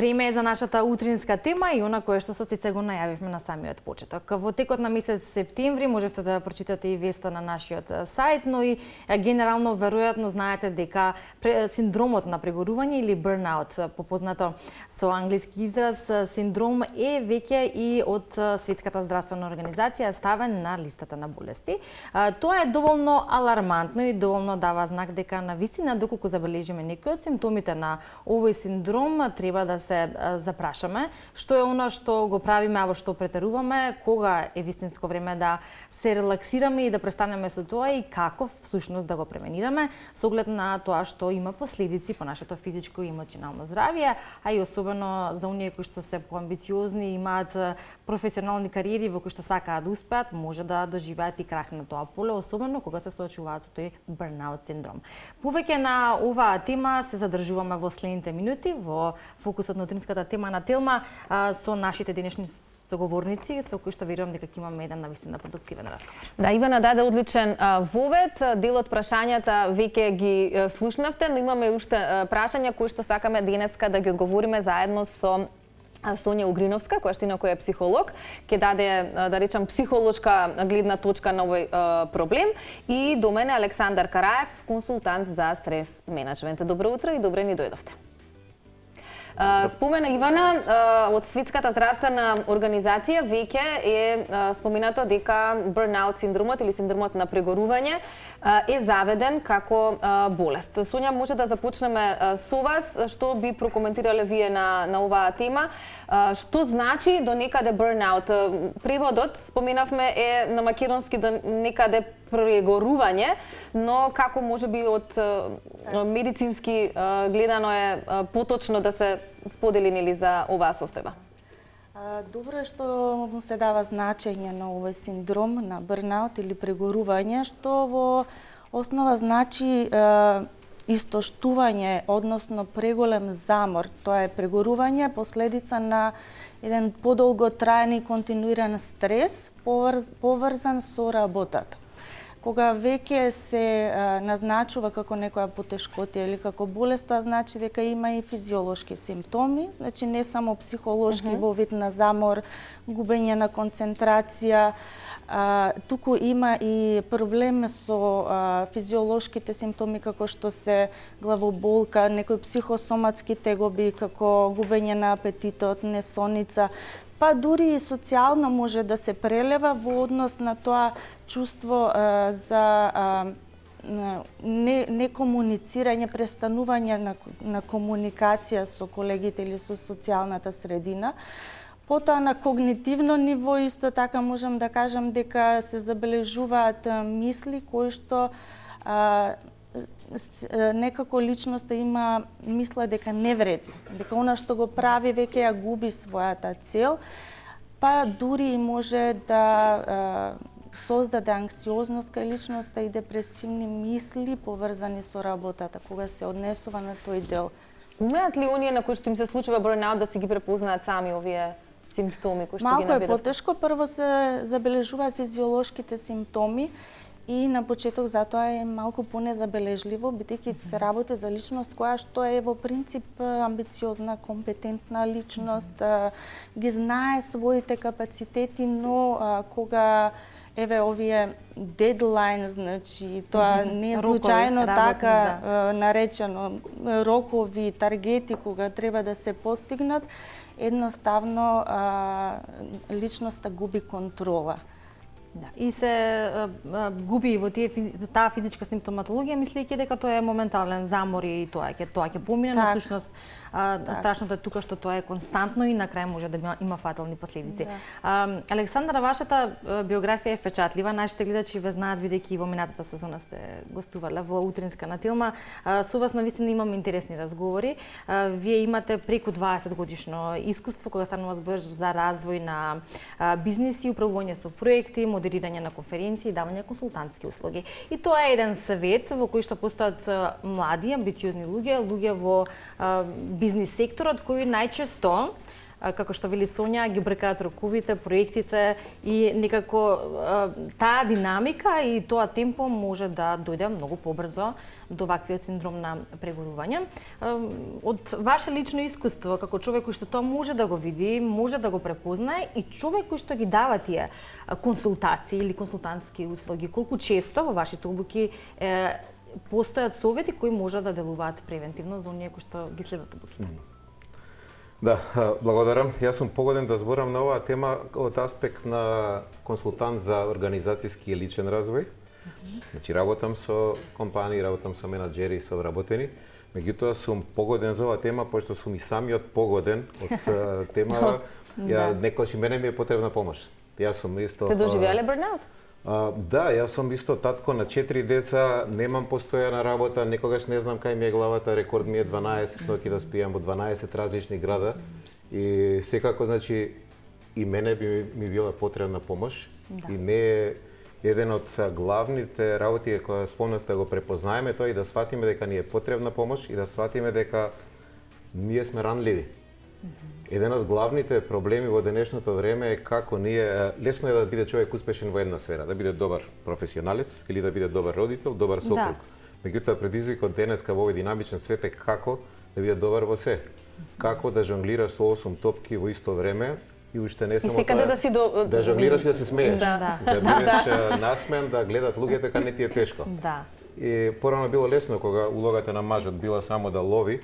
Време е за нашата утринска тема и она која што со Цеца го најавивме на самиот почеток. Во текот на месец септември можете да прочитате и веста на нашиот сајт, но и генерално веројатно знаете дека синдромот на прегорување или burnout, попознато со англиски израз, синдром е веќе и од Светската здравствена организација ставен на листата на болести. Тоа е доволно алармантно и доволно дава знак дека навистина доколку забележиме некои од симптомите на овој синдром треба да се запрашаме што е она што го правиме, а во што претеруваме, кога е вистинско време да се релаксираме и да престанеме со тоа и како всушност да го пременираме со оглед на тоа што има последици по нашето физичко и емоционално здравје, а и особено за оние кои што се поамбициозни, имаат професионални кариери во кои што сакаат да успеат, може да доживеат и крах на тоа поле, особено кога се соочуваат со тој burnout синдром. Повеќе на оваа тема се задржуваме во следните минути во фокусот на утринската тема на Телма со нашите денешни соговорници, со кои што верувам дека ќе имаме еден навистина продуктивен разговор. Да, Ивана даде одличен вовед, дел од прашањата веќе ги слушнавте, но имаме уште прашања кои што сакаме денеска да ги одговориме заедно со Сонја Угриновска, која што инаку е психолог, ќе даде, да речам, психолошка гледна точка на овој проблем, и до мене Александар Караев, консултант за стрес менеджмент. Добро утро и добре ни дојдовте. Спомена Ивана, од Светската здравствена организација веќе е споменато дека burnout синдромот или синдромот на прегорување е заведен како болест. Сонја, може да започнеме со вас, што би прокоментирале вие на оваа тема? Што значи до некаде burnout? Преводот, споменавме, е на македонски до некаде прегорување, но како може би од медицински гледано е поточно да се сподели нели за оваа состојба? Добро е што му се дава значење на овој синдром на burnout или прегорување, што во основа значи истоштување, односно преголем замор. Тоа е прегорување, последица на еден подолготраен и континуиран стрес, поврзан со работата. Кога веќе се назначува како некоја потешкотија или како болест, тоа значи дека има и физиолошки симптоми, значи не само психолошки во вид на замор, губење на концентрација, туку има и проблем со физиолошките симптоми како што се главоболка, некои психосоматски тегоби како губење на апетитот, несоница, па дури и социјално може да се прелева во однос на тоа чувство за некомуницирање, престанување на комуникација со колегите или со социјалната средина. Потоа на когнитивно ниво исто така можам да кажам дека се забележуваат мисли кои што некако личноста има мисла дека не вреди, дека она што го прави веќе ја губи својата цел, па дури може да создаде анксиозност кај личноста и депресивни мисли поврзани со работата, кога се однесува на тој дел. Умеат ли оние на кои што им се случува burnout да си ги препознаат сами овие симптоми кои што ги наведовте? Малку е потешко, прво се забележуваат физиолошките симптоми и на почеток затоа е малку понезабележливо, бидејќи се работи за личност која што е во принцип амбициозна, компетентна личност, ги знае своите капацитети, но кога еве овие дедлайн, значи тоа не е случајно така наречено, рокови, таргети кога треба да се постигнат, едноставно личноста губи контрола. Да. И се губи во таа физичка симптоматологија, мислејќи дека тоа е моментален замор и тоа ќе помине, но всушност страшното е тука што тоа е константно и на крај може да има фатални последици. Александра, вашата биографија е впечатлива. Нашите гледачи ве знаат бидејќи во минатата сезона сте гостувале во утринска на Телма. Со вас навистина имам интересни разговори. Вие имате преку 20 годишно искуство кога станува збор за развој на бизниси, управување со проекти, модерирање на конференции и давање консултантски услуги. И тоа е еден свет во кој што постојат млади, амбициозни луѓе во бизнис секторот кои најчесто како што вели Сонја, ги бркаат роковите, проектите и некако таа динамика и тоа темпо може да дојде многу побрзо до ваквиот синдром на прегорување. Од ваше лично искуство, како човек кој што тоа може да го види, може да го препознае и човек кој што ги дава тие консултации или консултантски услуги, колку често во вашите обуки постојат совети кои може да делуваат превентивно за оние кои што ги следат обуките? Да, благодарам. Јас сум погоден да зборам на оваа тема од аспект на консултант за организацијски и личен развој. Значи, работам со компании, работам со менаџери, со вработени. Меѓутоа сум погоден за оваа тема, пошто сум и самиот погоден од темава. Некојаш и мене ми е потребна помош. Јас сум исто... Те доживеале бурнаут? Да, јас сум исто татко на 4 деца, немам постојана работа, некогаш не знам кај ми е главата, рекорд ми е 12 ноќи да спијам во 12 различни града. И секако, значи, и мене би ми била потребна помош. И не е еден од главните работи која спомнавте да го препознаеме тоа и да сватиме дека ни е потребна помош и да сватиме дека ние сме ранливи. Еден од главните проблеми во денешното време е како ние лесно е да биде човек успешен во една сфера, да биде добар професионалец или да биде добар родител, добар сопруг. Меѓутоа предизвикот денеска во овој динамичен свет е како да биде добар во се. Како да жонглираш со 8 топки во исто време и уште не само секаде тоа, да жонглираш и да се смееш. Да бидеш насмеан, да гледат луѓето дека не ти е тешко. Да. И порано било лесно кога улогата на мажот била само да лови,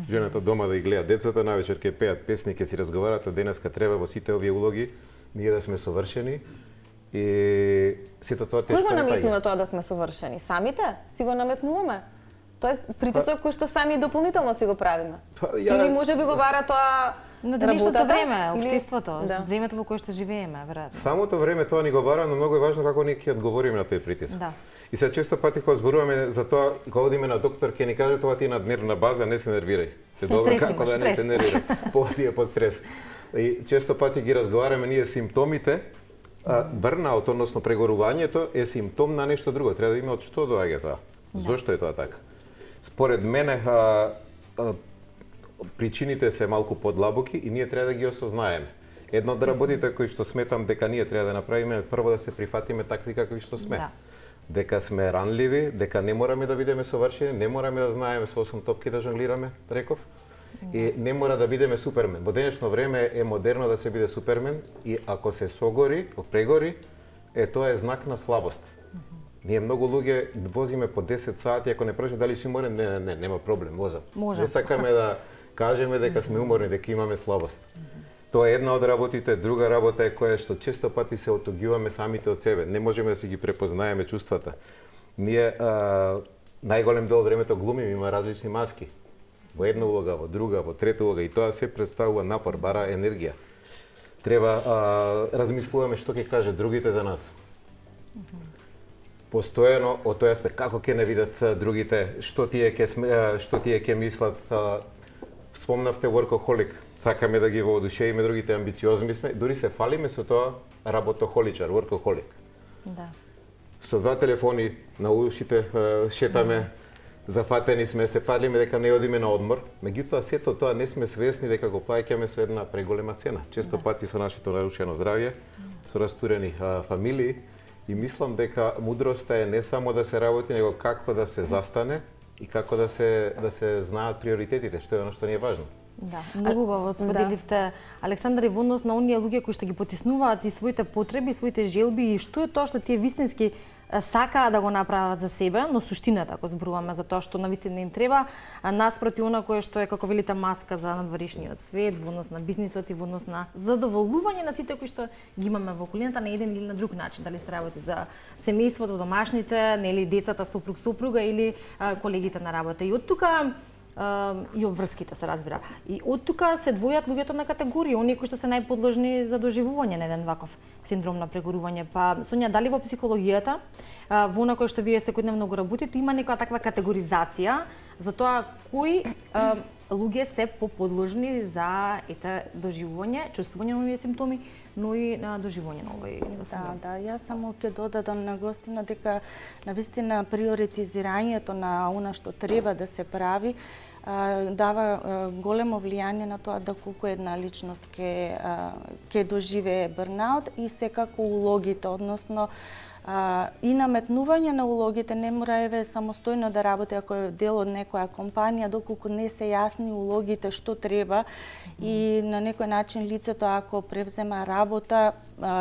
жената дома да ги гледа децата, навечер ќе пеат песни, ќе си разговарат, а денеска треба во сите овие улоги ние да сме совршени и сето тоа тешко. Кој го наметнува тоа да сме совршени? Самите? Си го наметнуваме? Тоа е притисок кој што сами дополнително си го правиме. Или може би го вара тоа Но денешното работата, време, или- општеството, Да. времето во кое што живееме, веројатно. Самото време тоа ни го бара, но многу е важно како ние ќе одговориме на тој притисок. Да. И се често пати кога зборуваме за тоа, кога одиме на доктор, ќе ни каже тоа ти е надмерна база, не се нервирај. Те добро Стрес како имаш, да не се стрес. нервира. Поводи е под стрес. И често пати ги разговараме ние симптомите. Брнаут, односно прегорувањето е симптом на нешто друго. Треба да има од што доаѓа тоа. Зошто е тоа така? Според мене причините се малку подлабоки и ние треба да ги осознаеме. Едно од работите кои што сметам дека ние треба да направиме е прво да се прифатиме такви какви што сме. Да. Дека сме ранливи, дека не мораме да бидеме совршени, не мораме да знаеме со 8 топки да жонглираме, реков. И не мора да бидеме супермен. Во денешно време е модерно да се биде супермен и ако се согори, прегори, тоа е знак на слабост. Ние многу луѓе возиме по 10 сати, ако не прашаме дали си уморен, не, нема проблем, возам. Може. Не сакаме да кажеме дека сме уморни, дека имаме слабост. Тоа е една од работите, друга работа е која што често пати се отугиваме самите од себе. Не можеме да си ги препознаеме чувствата. Ние најголем дел од времето глумиме, има различни маски. Во една улога, во друга, во трета улога и тоа се представува напор, бара енергија. Треба размислуваме што ќе каже другите за нас. Постојано од тој аспект како ќе не видат другите, што тие ќе мислат. Спомнавте workaholic, сакаме да ги воодушевиме другите, амбициозни сме, дури се фалиме со тоа работохоличар, workaholic. Да. Со 2 телефони на ушите шетаме, зафатени сме, се фалиме дека не одиме на одмор, меѓутоа сето тоа не сме свесни дека го плаќаме со една преголема цена. Често пати со нашето нарушено здравје, со растурени фамилии и мислам дека мудроста е не само да се работи, него како да се застане и како да се знаат приоритетите, што е оно што ни е важно. Да, многу убаво споделивте, Александар, и во однос на оние луѓе кои што ги потиснуваат и своите потреби, своите желби и што е тоа што тие вистински сакаат да го направат за себе, но суштината, ако зборуваме за тоа што навистина им треба, наспроти она кое што е, како велите, маска за надворешниот свет, во однос на бизнисот и во однос на задоволување на сите кои што ги имаме во околината на еден или на друг начин, дали се работи за семејството, домашните, нели децата, сопруг, сопруга или колегите на работа. И од тука и обврските се разбира. И од тука се двојат луѓето на категории, оние кои што се најподложни за доживување на еден ваков синдром на прегорување. Па Сонја, дали во психологијата, во она кое што вие секојдневно го работите, има некоја таква категоризација за тоа кои луѓе се поподложни за доживување, чувствување на овие симптоми, но и на доживување на овој синдром? Да, јас само ќе додадам на гостина дека навистина приоритизирањето на она што треба да се прави дава големо влијание на тоа да колку една личност ќе доживее бернаут и секако улогите, односно и наметнување на улогите, не мора еве самостојно да работи ако е дел од некоја компанија, доколку не се јасни улогите што треба и на некој начин лицето ако превзема работа,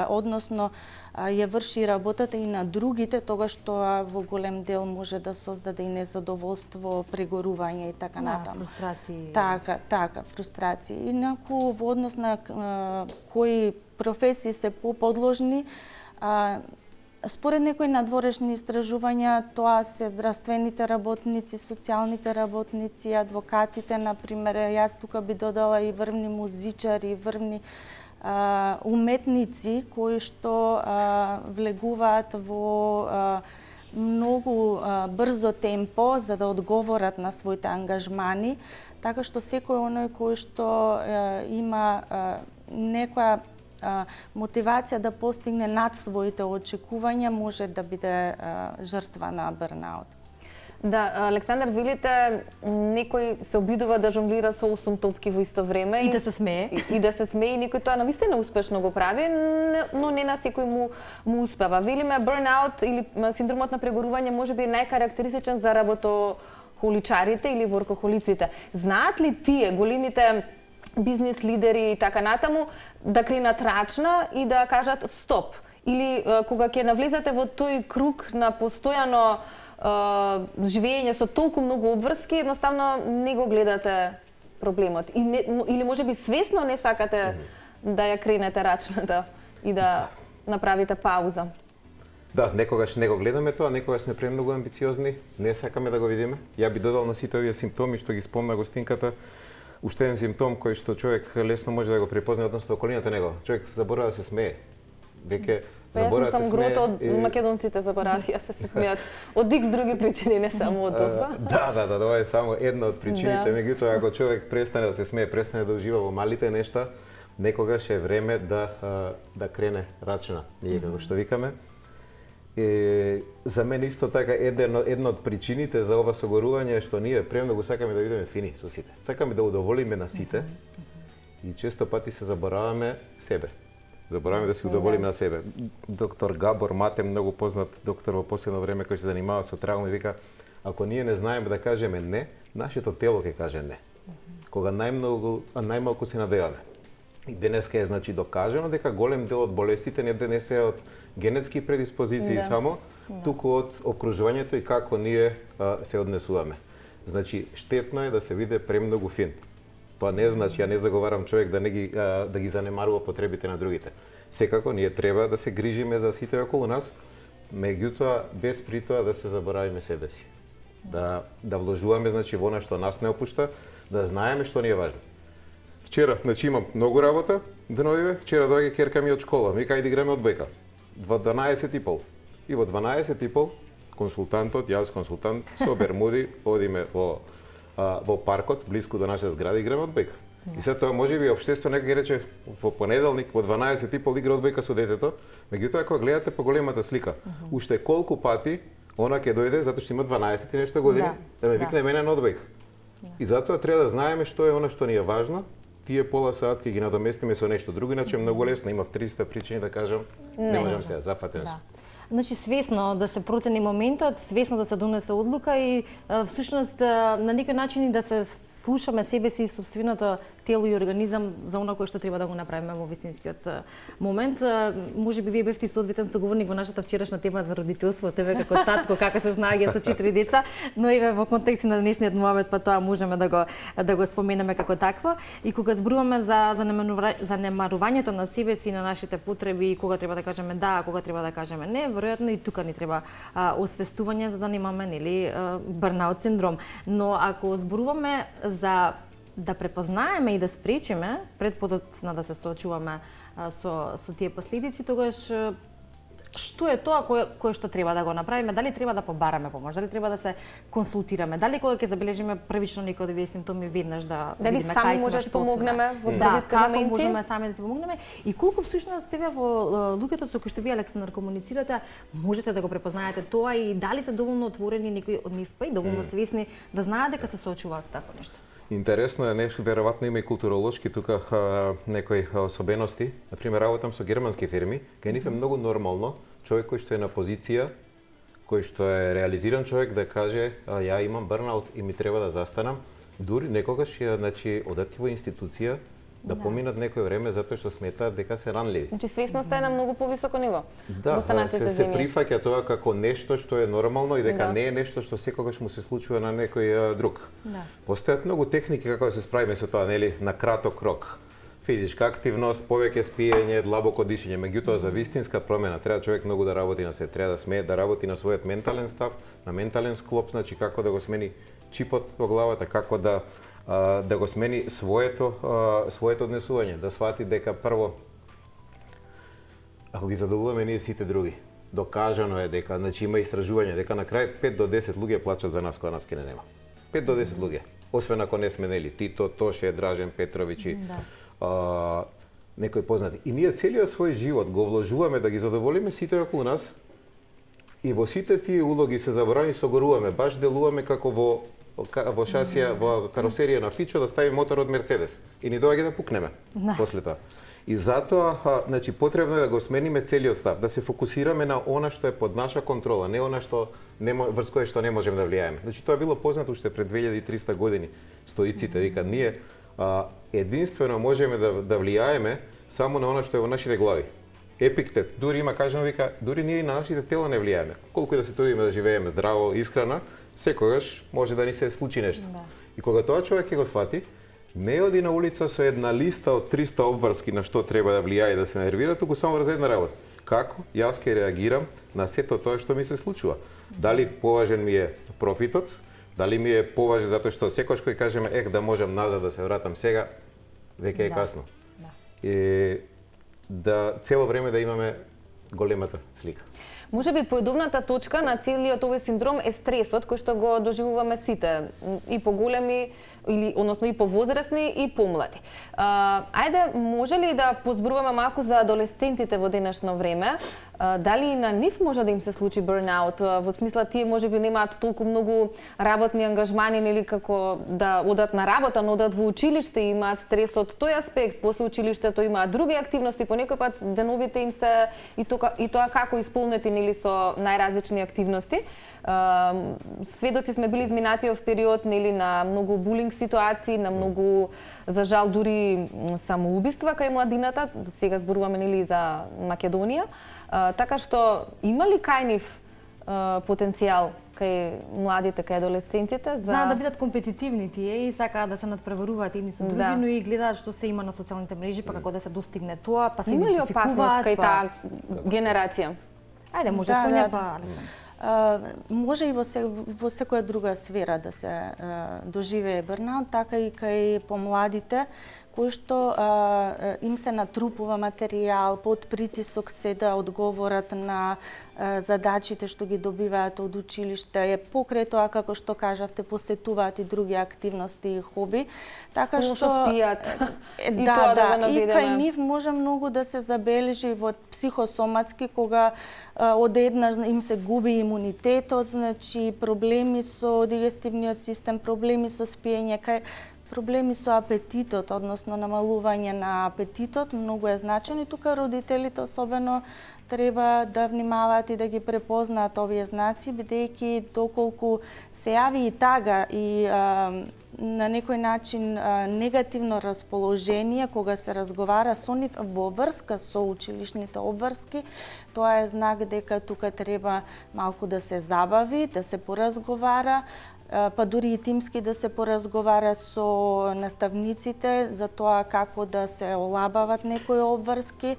односно ја врши работата и на другите, тогаш тоа во голем дел може да создаде и незадоволство, прегорување и така натаму. Фрустрации. Така, фрустрации. Инаку во однос на кои професии се поподложни, според некои надворешни истражувања, тоа се здравствените работници, социјалните работници, адвокатите, например. Јас тука би додала и врвни музичари, врвни уметници кои што влегуваат во многу брзо темпо за да одговорат на своите ангажмани, така што секој оној кој што има некоја мотивација да постигне над своите очекувања може да биде жртва на бернаут. Да, Александар, велите некој се обидува да жонглира со 8 топки во исто време И да се смее. И да се смее, и некој тоа навистина успешно го прави, но не на секој му успева. Велиме бернаут или синдромот на прегорување можеби е најкарактеристичен за работохоличарите или воркохолиците. Знаат ли тие големите бизнис лидери и така натаму да кренат рачна и да кажат стоп? Или кога ќе навлезете во тој круг на постојано живење со толку многу обврски, едноставно не го гледате проблемот. Или можеби свесно не сакате да ја кренете рачната и да направите пауза. Да, некогаш не го гледаме тоа, некогаш сме премногу амбициозни, не сакаме да го видиме. Ја би додал на сите овие симптоми што ги спомна гостинката, уште еден симптом кој што човек лесно може да го препозна односно во околината него. Човек заборава да се смее. Веќе заборава да се смее. Јас мислам грото од македонците заборавија да се смеат од икс други причини, не само од ова. Да, тоа е само една од причините. Меѓутоа, ако човек престане да се смее, престане да ужива во малите нешта, некогаш е време да крене рачна, ние како што викаме. За мене исто така една од причините за ова согорување е што ние премногу сакаме да бидеме фини со сите. Сакаме да удоволиме на сите и често пати се забораваме себе. Забораваме да се удоволиме на себе. Доктор Габор Мате, многу познат доктор во последно време кој се занимава со травми, вика ако ние не знаеме да кажеме не, нашето тело ќе каже не. Кога најмалку се надеваме. И денеска е значи докажано дека голем дел од болестите не се од генетски предиспозиции само, туку од окружувањето и како ние се однесуваме. Значи, штетно е да се биде премногу фин. Тоа не значи, ја не заговарам човек да ги занемарува потребите на другите. Секако, ние треба да се грижиме за сите околу нас, меѓутоа, без при тоа да се заборавиме себе си. Да вложуваме, значи, во она што нас не опушта, да знаеме што ни е важно. Вчера, значи имам многу работа, деновиве, вчера доаѓа ќерка ми од школа, вика ајде играме одбојка. Во 12:30. И во 12:30 консултантот, јас консултант, со бермуди, одиме во паркот, блиску до наша зграда, играме одбојка. И се тоа можеби општествено некој рече во понеделник во 12:30 игра одбојка со детето, меѓутоа кога гледате по големата слика, уште колку пати она ќе дојде затоа што има 12 и нешто години да ме викне мене на одбојка. И затоа треба да знаеме што е она што ни е важно. Тие пола сат ќе ги надоместиме со нешто друго, иначе многу лесно, имав 300 причини да кажам, не можам сега, зафатен сум. Значи свесно да се процени моментот, свесно да се донесе одлука и всушност на некој начин и да се слушаме себе си и собственото тело и организам за она кое што треба да го направиме во вистинскиот момент. Можеби вие бевте соодветен соговорник во нашата вчерашна тема за родителство, тебе како татко, како се снаоѓа со 4 деца, но и во контекст на денешниот момент па тоа можеме да го споменеме како такво. И кога зборуваме за занемарувањето на себе си, на нашите потреби, кога треба да кажеме да, кога треба да кажеме не, веројатно и тука ни треба освестување за да немаме бернаут синдром. Но ако зборуваме за да препознаеме и да спречиме пред подоцна да се соочуваме со тие последици, тогаш што е тоа кое што треба да го направиме, дали треба да побараме помош, дали треба да се консултираме, дали кога ќе забележиме првично некои од овие симптоми веднаш да Дали видиме сами кај сме, може да што помогнеме сме. во Да, првите како моменти? можеме сами да се помогнеме и колку всушност тебе во луѓето со кои што вие, Александар, комуницирате, можете да го препознаете тоа и дали се доволно отворени некои од нив, па и доволно свесни да знаат дека се соочуваат со такво нешто. Интересно е, веројатно има и културолошки тука некои особености. Например, работам со германски фирми, кај нив е многу нормално човек кој што е на позиција, кој што е реализиран човек да каже ја имам бърнаут и ми треба да застанам, дури некогаш значи одати во институција да поминат некој време затоа што сметаат дека се ранливи. Значи свесноста е на многу повисоко ниво. Да, во останатите се земји. прифаќа тоа како нешто што е нормално и дека Да. не е нешто што секогаш му се случува на некој друг. Да. Постојат многу техники како да се справиме со тоа, нели, на краток рок. Физичка активност, повеќе спиење, длабоко дишење, меѓутоа за вистинска промена треба човек многу да работи на себе, треба да смее да работи на својот ментален став, на ментален склоп, значи како да го смени чипот во главата, како да го смени своето однесување, да свати дека прво ако ги задоволуваме ние сите други, докажано е дека, значи има истражување дека на крај 5 до 10 луѓе плачат за нас кога нас ке не нема. 5 до 10 луѓе, освен ако не сме нели Тито, Тоше, Дражен Петровичи, некои познати. И ние целиот свој живот го вложуваме да ги задоволиме сите околу нас и во сите тие улоги се заборани согоруваме, баш делуваме како во шасија, во каросерија на Фичо да стави мотор од Мерцедес и ни доаѓа да пукнеме после тоа. И затоа, значи, потребно е да го смениме целиот став, да се фокусираме на она што е под наша контрола, не она што врз кое што не можеме да влијаеме. Значи, тоа било познато уште пред 2300 години. Стоиците викаат, ние единствено можеме да влијаеме само на она што е во нашите глави. Епиктет дури има кажано, вика, дури ние и на нашите тела не влијаеме. Колку и да се трудиме да живееме здраво, искрена, секогаш може да ни се случи нешто. И кога тоа човек ќе го свати, не оди на улица со една листа од 300 обврски на што треба да влијае и да се нервира, туку само врз една работа. Како јас ќе реагирам на сето тоа што ми се случува? Дали поважен ми е профитот, дали ми е поважен затоа што секојаш кој кажеме да можам назад да се вратам сега, веќе е касно. И да цело време да имаме големата слика. Може би поедовната точка на целиот овој синдром е стресот кој што го доживуваме сите, и поголеми или односно и повозрасни и помлади. Ајде, може ли да позборуваме малку за адолесцентите во денешно време? Дали и на нив може да им се случи бърнаут? Во смисла тие можеби немаат толку многу работни ангажмани нели како да одат на работа, но одат во училиште и имаат стрес од тој аспект, после училиштето имаат други активности, понекој пат деновите им се и тоа како исполнети нели со најразлични активности. Сведоци сме били изминатиот период нели на многу булинг ситуации, на многу за жал дури самоубиства кај младината. Сега зборуваме нели за Македонија. Така што има ли кај нив потенцијал кај младите, кај адолесцентите за Знаат да бидат компетитивни тие и сакаат да се надпреваруваат едни со други, но и гледаат што се има на социјалните мрежи, па како да се достигне тоа, па се има ли опасност кај таа генерација? Ајде, може Сонја, па Александр. Може и во секоја друга сфера да се доживее бърнаут, така и кај помладите кои што им се натрупува материјал, под притисок се да одговорат на задачите што ги добиваат од училиште, покрај тоа како што кажавте посетуваат и други активности и хоби, така што спијат. И кај нив може многу да се забележи во психосоматски кога одеднаш им се губи имунитетот, значи проблеми со дигестивниот систем, проблеми со спиење, проблеми со апетитот, односно намалување на апетитот, многу е значено и тука родителите особено треба да внимаваат и да ги препознаат овие знаци, бидејќи доколку се јави и тага и на некој начин негативно расположение кога се разговара со нив во врска со училишните обврски, тоа е знак дека тука треба малку да се забави, да се поразговара, па дури и тимски да се поразговара со наставниците за тоа како да се олабават некои обврски,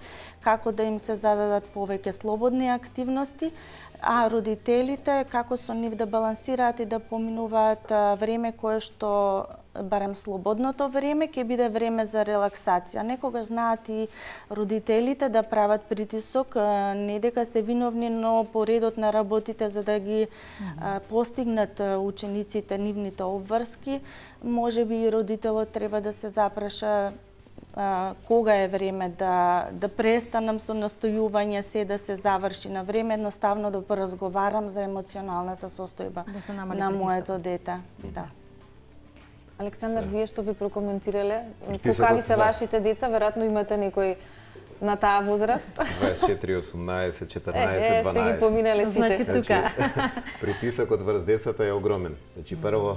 како да им се зададат повеќе слободни активности, а родителите како со нив да балансираат и да поминуваат време кое што барем слободното време ќе биде време за релаксација. Некогаш знаат и родителите да прават притисок, не дека се виновни, но по редот на работите за да ги постигнат учениците нивните обврски, можеби и родителот треба да се запраша кога е време да престанам со настојување се да се заврши на време, едноставно да поразговарам за емоционалната состојба на моето дете. Да. Александар, вие што би прокоментирале? Какви се вашите деца? Веројатно имате некој на таа возраст? 24, 18, 14, 12. Сте ги поминали сите. Значи тука. Притисокот врз децата е огромен. Значи прво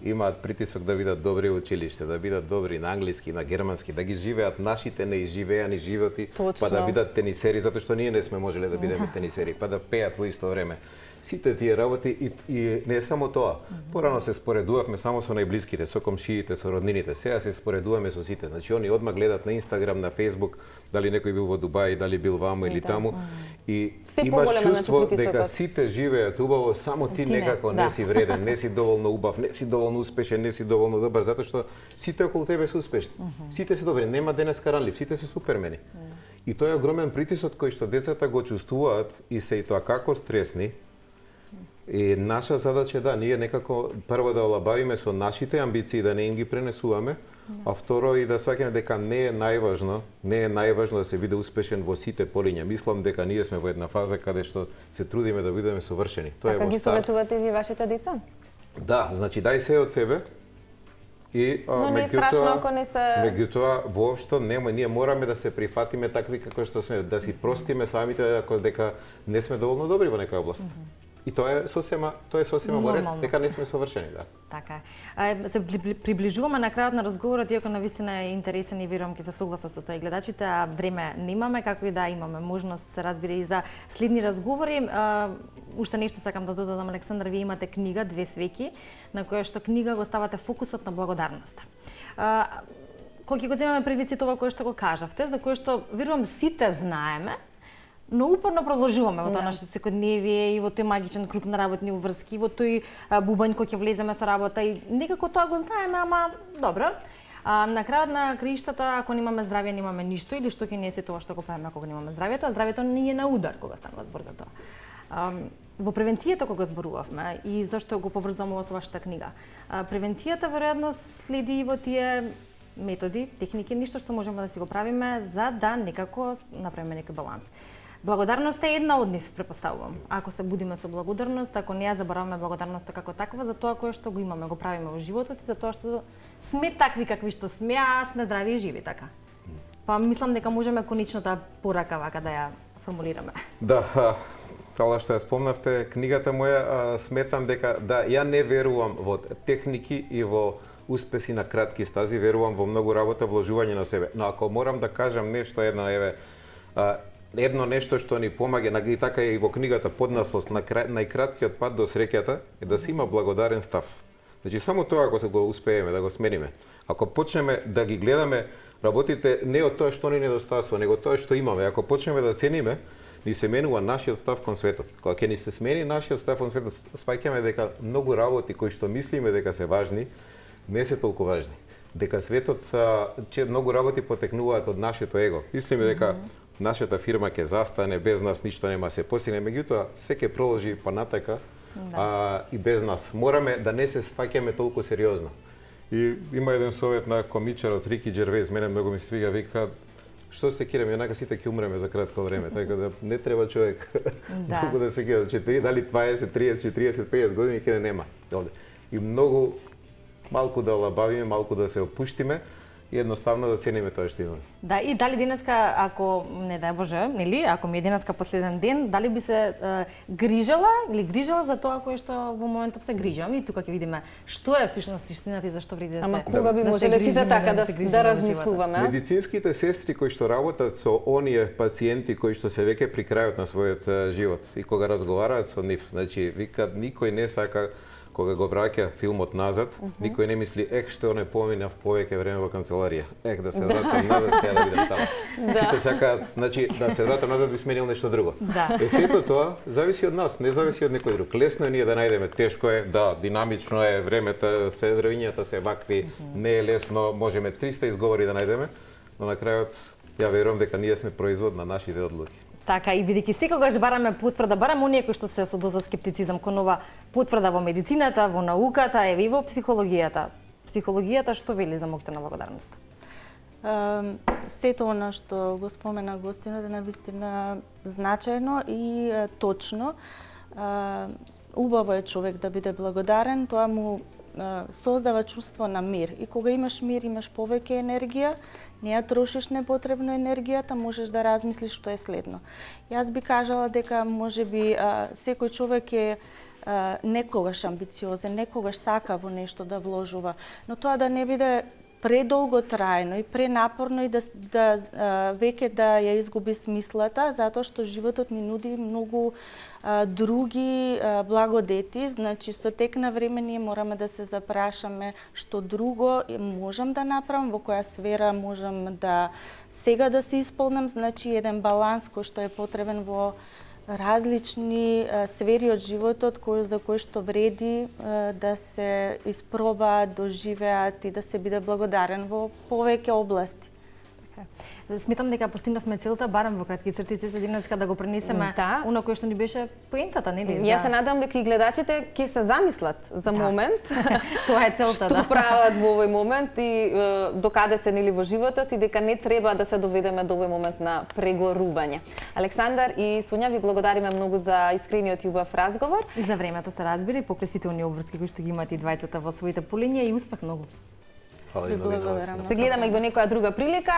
имаат притисок да бидат добри во училиште, да бидат добри на англиски, на германски, да ги живеат нашите неизживеани животи, па да бидат тенисери, затоа што ние не сме можеле да бидеме тенисери, па да пеат во исто време. Сите тие работи и не само тоа. Порано се споредувавме само со најблиските, со комшиите, со роднините. Сега се споредуваме со сите. Значи они одма гледат на Инстаграм, на Фејсбук, дали некој бил во Дубај, дали бил ваму или таму. И имаш чувство дека сите живеат убаво, само ти некако не си вреден, не си доволно убав, не си доволно успешен, не си доволно добар, затоа што сите околу тебе се успешни. Сите се добри, нема денеска ранлив, сите се супермени. И тоа е огромен притисок кој што децата го чувствуваат и се и тоа како стресни. И наша задача е ние некако прво да олабавиме со нашите амбиции, да не им ги пренесуваме, а второ и да сваќаме дека не е најважно да се биде успешен во сите полиња. Мислам дека ние сме во една фаза каде што се трудиме да бидеме совршени. Тоа е во старт. Така ги советувате ви вашите деца? Да, значи дај се од себе. И но не е страшно ако не се... Меѓутоа, воопшто нема, ние мораме да се прифатиме такви како што сме, да си простиме самите ако дека не сме доволно добри во некоја област. И тоа е сосема во ред, дека не сме совршени, да. Така е. Се приближуваме на крајот на разговорот, иако навистина е интересен и верувам ќе се согласат со тоа и гледачите, а време немаме, како и да имаме можност, се разбира, и за следни разговори. Уште нешто сакам да додадам, Александар, вие имате книга Две свеќи, на која што книга го ставате фокусот на благодарноста. Кога ќе го земеме предвид ова кое што го кажавте, за кое што верувам сите знаеме, но упорно продолжуваме во тоа наше секојдневие и во тој магичен круг на работни уврски, во тој бубањ кој ќе влеземе со работа и некако тоа го знаеме, ама добро. На крајот на краиштата, ако немаме здравје, немаме ништо или што ќе не е се тоа што го правиме кога немаме здравјето, а здравјето не е на удар кога станува збор за тоа. Во превенцијата кога зборувавме и зашто го поврзувам ова со вашата книга. Превенцијата веројатно следи во тие методи, техники, ништо што можеме да си го правиме за да некако направиме некој баланс. Благодарноста е една од нив, препоставувам. Ако се будиме со благодарност, ако не ја забораваме благодарноста како таква, за тоа кое што го имаме, го правиме во животот и за тоа што сме такви какви што сме, а сме здрави и живи, така. Па мислам дека можеме конечната порака вака да ја формулираме. Да, фала што ја спомнавте, книгата моја, сметам дека да, ја не верувам во техники и во успеси на кратки стази, верувам во многу работа, вложување на себе. Но ако морам да кажам нешто едно нешто што ни помага, и така и во книгата поднаслов најкраткиот пат до среќата е да се има благодарен став. Значи само тоа ако се го успееме да го смениме, ако почнеме да ги гледаме работите не од тоа што ни недостасува, него тоа што имаме, ако почнеме да цениме, ни се менува нашиот став кон светот. Кога ќе ни се смени нашиот став кон светот, сваќаме дека многу работи кои што мислиме дека се важни, не се толку важни. Дека светот многу работи потекнуваат од нашето его. Мислиме дека нашата фирма ќе застане, без нас ништо нема се постигне, меѓутоа се ќе продолжи понатака и без нас. Мораме да не се сваќаме толку сериозно. И има еден совет на комичарот Рики Џервејс, мене многу ми свига, вика што се кираме, онака сите ќе умреме за кратко време, така да не треба човек толку да се кира, дали 20, 30, 40, 50 години ќе нема овде. И многу малку да лабавиме, малку да се опуштиме и едноставно да цениме тоа што имаме. Да, и дали денеска, ако, не дај Боже, нели, ако ми е денеска последен ден, дали би се грижала за тоа кое што во моментов се грижам и тука ќе видиме што е всушност суштината и зашто вреди да се. Ама кога би можеле сите така да размислуваме? Медицинските сестри кои што работат со оние пациенти кои што се веќе при крајот на својот живот и кога разговараат со нив, значи викаат никој не сака кога го враќа филмот назад, никој не мисли, што не поминав повеќе време во канцеларија. Да се вратам назад, сега да бидам таму. Сите сакаат, значи, да се вратам назад би сменил нешто друго. Да. Сето тоа зависи од нас, не зависи од некој друг. Лесно е ние да најдеме, тешко е, да, динамично е, времето, дрвињата се вакви, не е лесно, можеме 300 изговори да најдеме, но на крајот ја верувам дека ние сме производ на нашите одлуки. Така, и бидејќи секогаш бараме потврда, бараме оние кои што се со доза скептицизам кон ова потврда во медицината, во науката, еве и во психологијата. Психологијата што вели за моќта на благодарност? Сето она што го спомена гостинот е навистина значајно и точно. Убаво е човек да биде благодарен, тоа му создава чувство на мир. И кога имаш мир, имаш повеќе енергија, не ја трошиш непотребно енергијата, можеш да размислиш што е следно. Јас би кажала дека можеби секој човек е некогаш амбициозен, некогаш сака во нешто да вложува, но тоа да не биде предолго трајно и пренапорно и да веќе да ја изгуби смислата, затоа што животот ни нуди многу други благодети, значи со тек на време ние мораме да се запрашаме што друго можам да направам, во која сфера можам да сега да се исполнам, значи еден баланс кој што е потребен во различни сфери од животот за кои што вреди да се испробаат, доживеат и да се биде благодарен во повеќе области. Сметам дека постигнавме целта, барем во кратки цртици се денеска да го пренесеме оно кое што ни беше поентата, нели? Јас се надам дека и гледачите ќе се замислат за момент. Тоа е целта, што прават во овој момент и докаде се нели во животот и дека не треба да се доведеме до овој момент на прегорување. Александар и Сонја, ви благодариме многу за искрениот и убав разговор. И за времето се разбира и покрасителни обврски кои што ги имате и двајцата во своите полиња и успех многу. Фала и Благодарам. Се гледаме и во некоја друга прилика.